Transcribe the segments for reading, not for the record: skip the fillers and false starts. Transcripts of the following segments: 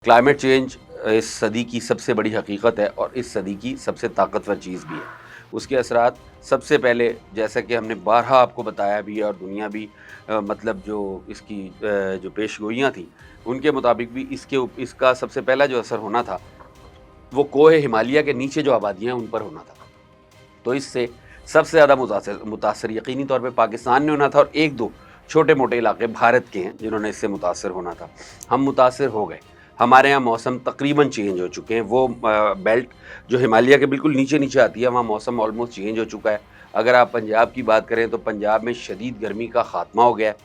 Climate change इस सदी की सबसे बड़ी हकीकत है और इस सदी की सबसे ताकतवर चीज़ भी है। उसके असरात सबसे पहले, जैसा कि हमने बारहा आपको बताया भी है और दुनिया भी मतलब जो इसकी जो पेशगोइयाँ थी, उनके मुताबिक भी इसका सबसे पहला जो असर होना था, वो कोहे हिमालय के नीचे जो आबादियाँ हैं, उन पर होना था। तो इससे सबसे ज़्यादा मुतासर यकीनी तौर पे पाकिस्तान ने होना था और 1-2 छोटे-मोटे इलाके भारत के हैं जिन्होंने इससे मुतासर होना था। हम मुतासर हो गए। हमारे यहाँ मौसम तकरीबन चेंज हो चुके हैं। वो बेल्ट जो हिमालय के बिल्कुल नीचे-नीचे आती है, वहाँ मौसम ऑलमोस्ट चेंज हो चुका है। अगर आप पंजाब की बात करें तो पंजाब में शदीद गर्मी का ख़ात्मा हो गया है।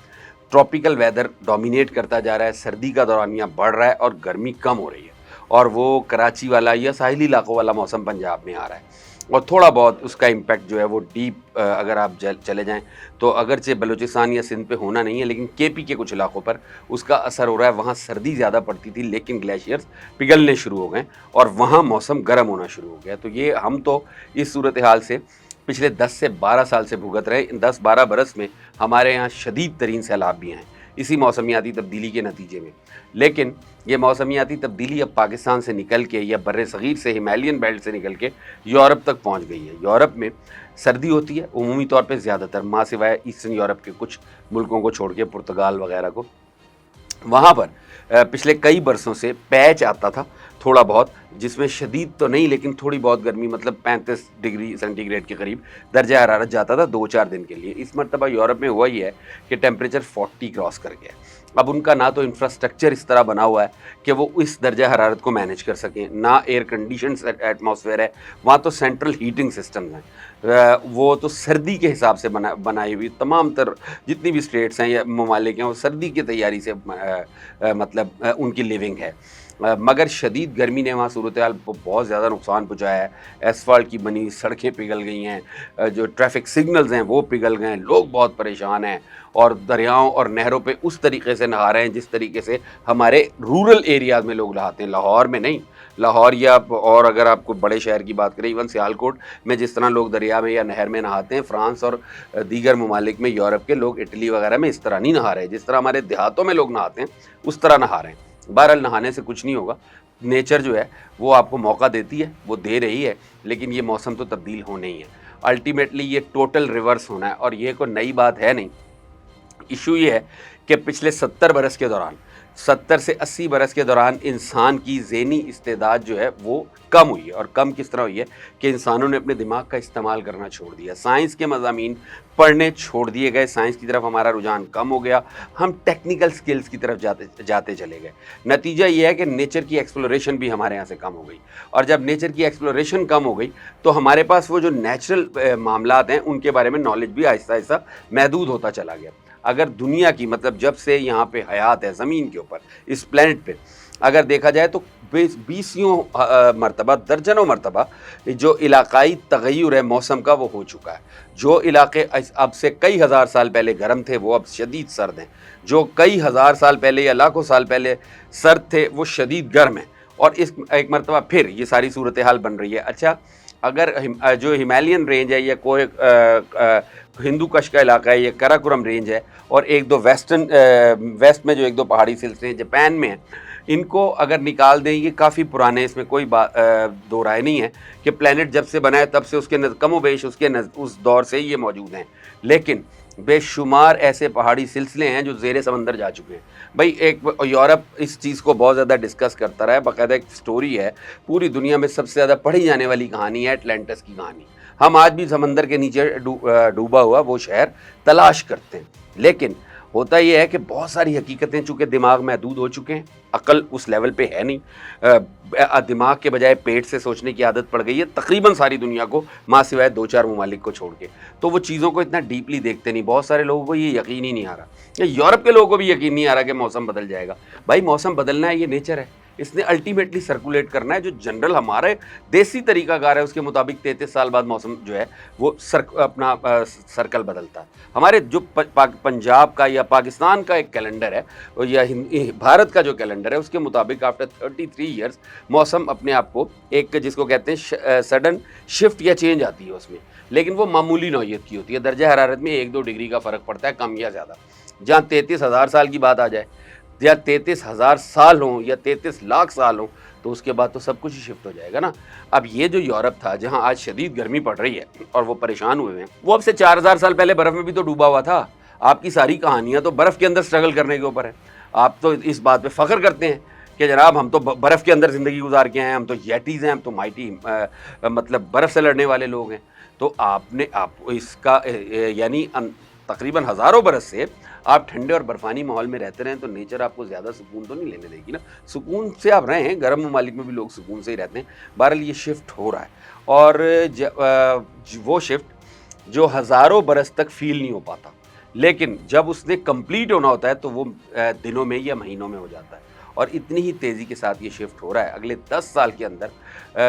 ट्रॉपिकल वेदर डोमिनेट करता जा रहा है, सर्दी का दौरानिया बढ़ रहा है और गर्मी कम हो रही है। और वो कराची वाला या साहिली इलाकों वाला मौसम पंजाब में आ रहा है। और थोड़ा बहुत उसका इम्पैक्ट जो है वो डीप अगर आप चले जाएँ तो अगरचे बलूचिस्तान या सिंध पे होना नहीं है, लेकिन केपी के कुछ इलाकों पर उसका असर हो रहा है। वहाँ सर्दी ज़्यादा पड़ती थी, लेकिन ग्लेशियर्स पिघलने शुरू हो गए और वहाँ मौसम गर्म होना शुरू हो गया। तो ये हम तो इस सूरत हाल से पिछले 10 से 12 साल से भुगत रहे। इन 10-12 बरस में हमारे यहाँ शदीद तरीन सैलाब भी हैं इसी मौसमियाती तब्दीली के नतीजे में। लेकिन ये मौसमियाती तब्दीली अब पाकिस्तान से निकल के या बर्रे सग़ीर से, हिमालयन बेल्ट से निकल के यूरोप तक पहुंच गई है। यूरोप में सर्दी होती है उमूमी तौर पे ज़्यादातर, माँ सिवाय ईस्टर्न यूरोप के कुछ मुल्कों को छोड़ के, पुर्तगाल वगैरह को। वहाँ पर पिछले कई बरसों से पैच आता था थोड़ा बहुत, जिसमें शदीद तो नहीं लेकिन थोड़ी बहुत गर्मी, मतलब 35 डिग्री सेंटीग्रेड के करीब दर्जा हरारत जाता था 2-4 दिन के लिए। इस मरतबा यूरोप में हुआ ही है कि टेम्परेचर 40 क्रॉस कर गया। अब उनका ना तो इंफ्रास्ट्रक्चर इस तरह बना हुआ है कि वो इस दर्जा हरारत को मैनेज कर सकें, ना एयर कंडीशंस एटमॉस्फेयर है, वहाँ तो सेंट्रल हीटिंग सिस्टम्स हैं। वो तो सर्दी के हिसाब से बनाई हुई तमाम तर जितनी भी स्टेट्स हैं या ममालिक हैं, वो सर्दी की तैयारी से मतलब उनकी लिविंग है। मगर शदीद गर्मी ने वहाँ सूरत हाल को बहुत ज़्यादा नुकसान पहुँचाया है। एसफाल्ट की बनी सड़कें पिघल गई हैं, जो ट्रैफिक सिग्नल्स हैं वो पिघल गए हैं, लोग बहुत परेशान हैं और दरियाओं और नहरों पे उस तरीके से नहा रहे हैं जिस तरीके से हमारे रूरल एरियाज़ में लोग नहाते हैं, लाहौर में नहीं। लाहौर या और अगर आपको बड़े शहर की बात करें, इवन सियालकोट में जिस तरह लोग दरिया में या नहर में नहाते हैं, फ्रांस और दीगर ममालिक में, यूरोप के लोग, इटली वगैरह में इस तरह नहीं नहा रहे। जिस तरह हमारे देहातों में लोग नहाते हैं उस तरह नहा रहे हैं। बहरहाल नहाने से कुछ नहीं होगा, नेचर जो है वो आपको मौका देती है, वो दे रही है, लेकिन ये मौसम तो तब्दील होने ही है। अल्टीमेटली ये टोटल रिवर्स होना है और ये कोई नई बात है नहीं। इशू ये है कि पिछले 70 बरस के दौरान, 70 से 80 बरस के दौरान इंसान की ज़हनी इस्तेदाद जो है वो कम हुई है। और कम किस तरह हुई है कि इंसानों ने अपने दिमाग का इस्तेमाल करना छोड़ दिया, साइंस के मज़ामीन पढ़ने छोड़ दिए गए, साइंस की तरफ हमारा रुझान कम हो गया, हम टेक्निकल स्किल्स की तरफ जाते चले गए। नतीजा ये है कि नेचर की एक्सप्लोरेशन भी हमारे यहाँ से कम हो गई और जब नेचर की एक्सप्लोरेशन कम हो गई तो हमारे पास वो जो नेचुरल मामलात हैं उनके बारे में नॉलेज भी आहिस्ता आहिस्ता महदूद होता चला गया। अगर दुनिया की, मतलब जब से यहाँ पे हयात है ज़मीन के ऊपर, इस प्लैनेट पे, अगर देखा जाए तो बीसियों मरतबा, दर्जनों मरतबा जो इलाकाई तग़य्युर है मौसम का वो हो चुका है। जो इलाके अब से कई हज़ार साल पहले गर्म थे वो अब शदीद सर्द हैं, जो कई हज़ार साल पहले या लाखों साल पहले सर्द थे वो शदीद गर्म हैं। और इस एक मरतबा फिर ये सारी सूरत हाल बन रही है। अच्छा, अगर जो हिमालयन रेंज है या कोई हिंदू कश का इलाका है, ये कराकोरम रेंज है और 1-2 वेस्ट में जो 1-2 पहाड़ी सिलसिले जापान में हैं, इनको अगर निकाल दें, ये काफ़ी पुराने, इसमें कोई दो राय नहीं है कि प्लेनेट जब से बना है तब से उसके कमोबेश उस दौर से ये मौजूद हैं। लेकिन बेशुमार ऐसे पहाड़ी सिलसिले हैं जो ज़ेरे समंदर जा चुके हैं। भाई एक यूरोप इस चीज़ को बहुत ज़्यादा डिस्कस करता रहा है, बाकायदा एक स्टोरी है, पूरी दुनिया में सबसे ज़्यादा पढ़ी जाने वाली कहानी है एटलांटिस की कहानी। हम आज भी समंदर के नीचे डूबा हुआ वो शहर तलाश करते हैं। लेकिन होता यह है कि बहुत सारी हकीकतें चूँकि दिमाग महदूद हो चुके हैं, अक्ल उस लेवल पे है नहीं, दिमाग के बजाय पेट से सोचने की आदत पड़ गई है तकरीबन सारी दुनिया को, माँ सिवाय 2-4 ममालिक को छोड़ के। तो वो चीज़ों को इतना डीपली देखते नहीं। बहुत सारे लोगों को ये यकीन ही नहीं आ रहा, यूरोप के लोगों को भी यकीन नहीं आ रहा कि मौसम बदल जाएगा। भाई मौसम बदलना है, ये नेचर है, इसने अल्टीमेटली सर्कुलेट करना है। जो जनरल हमारे देसी तरीक़ाकार है उसके मुताबिक 33 साल बाद मौसम जो है वो अपना सर्कल बदलता है। हमारे जो पंजाब का या पाकिस्तान का एक कैलेंडर है या भारत का जो कैलेंडर है उसके मुताबिक आफ्टर 33 ईयर्स मौसम अपने आप को एक, जिसको कहते हैं सडन शिफ्ट या चेंज आती है उसमें, लेकिन वो मामूली नौइयत की होती है। दर्जा हरारत में 1-2 डिग्री का फ़र्क पड़ता है, कम या ज़्यादा। जहाँ 33,000 साल की बात आ जाए یا 33,000 سال ہوں یا 33 لاکھ سال ہوں تو اس کے بعد تو سب کچھ ہی شفٹ ہو جائے گا نا۔ اب یہ جو یورپ تھا جہاں آج شدید گرمی پڑ رہی ہے اور وہ پریشان ہوئے ہیں، وہ اب سے 4,000 سال پہلے برف میں بھی تو ڈوبا ہوا تھا۔ آپ کی ساری کہانیاں تو برف کے اندر سٹرگل کرنے کے اوپر ہے۔ آپ تو اس بات پہ فخر کرتے ہیں کہ جناب ہم تو برف کے اندر زندگی گزار کے ہیں، ہم تو ییٹیز ہیں، ہم تو مائٹی مطلب برف سے لڑنے والے لوگ ہیں۔ تو آپ اس کا یعنی تقریباً ہزاروں برس سے آپ ٹھنڈے اور برفانی ماحول میں رہتے رہیں تو نیچر آپ کو زیادہ سکون تو نہیں لینے دے گی نا۔ سکون سے آپ رہیں، گرم ممالک میں بھی لوگ سکون سے ہی رہتے ہیں۔ بہرحال یہ شفٹ ہو رہا ہے، اور وہ شفٹ جو ہزاروں برس تک فیل نہیں ہو پاتا، لیکن جب اس نے کمپلیٹ ہونا ہوتا ہے تو وہ دنوں میں یا مہینوں میں ہو جاتا ہے۔ اور اتنی ہی تیزی کے ساتھ یہ شفٹ ہو رہا ہے۔ اگلے 10 سال کے اندر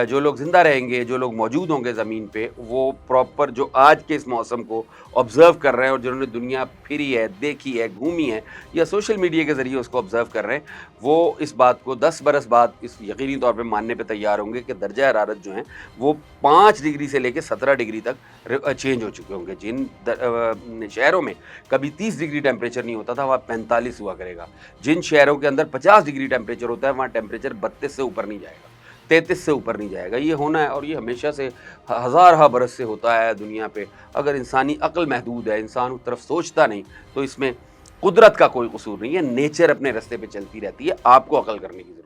جو لوگ زندہ رہیں گے، جو لوگ موجود ہوں گے زمین پہ، وہ پراپر جو آج کے اس موسم کو آبزرو کر رہے ہیں اور جنہوں نے دنیا پھری ہے، دیکھی ہے، گھومی ہے، یا سوشل میڈیا کے ذریعے اس کو آبزرو کر رہے ہیں، وہ اس بات کو 10 برس بعد اس یقینی طور پہ ماننے پہ تیار ہوں گے کہ درجہ حرارت جو ہیں وہ 5 ڈگری سے لے کے 17 ڈگری تک چینج ہو چکے ہوں گے۔ جن شہروں میں کبھی 30 ڈگری ٹیمپریچر نہیں ہوتا تھا وہاں 45 ہوا کرے گا۔ جن شہروں کے اندر 50 ڈگری ٹیمپریچر ہوتا ہے وہاں ٹیمپریچر 32 سے اوپر نہیں جائے گا، 33 سے اوپر نہیں جائے گا۔ یہ ہونا ہے، اور یہ ہمیشہ سے ہزارہ برس سے ہوتا ہے دنیا پہ۔ اگر انسانی عقل محدود ہے، انسان اس طرف سوچتا نہیں، تو اس میں قدرت کا کوئی قصور نہیں ہے، نیچر اپنے رستے پہ چلتی رہتی ہے۔ آپ کو عقل کرنے کی ضرورت ہے۔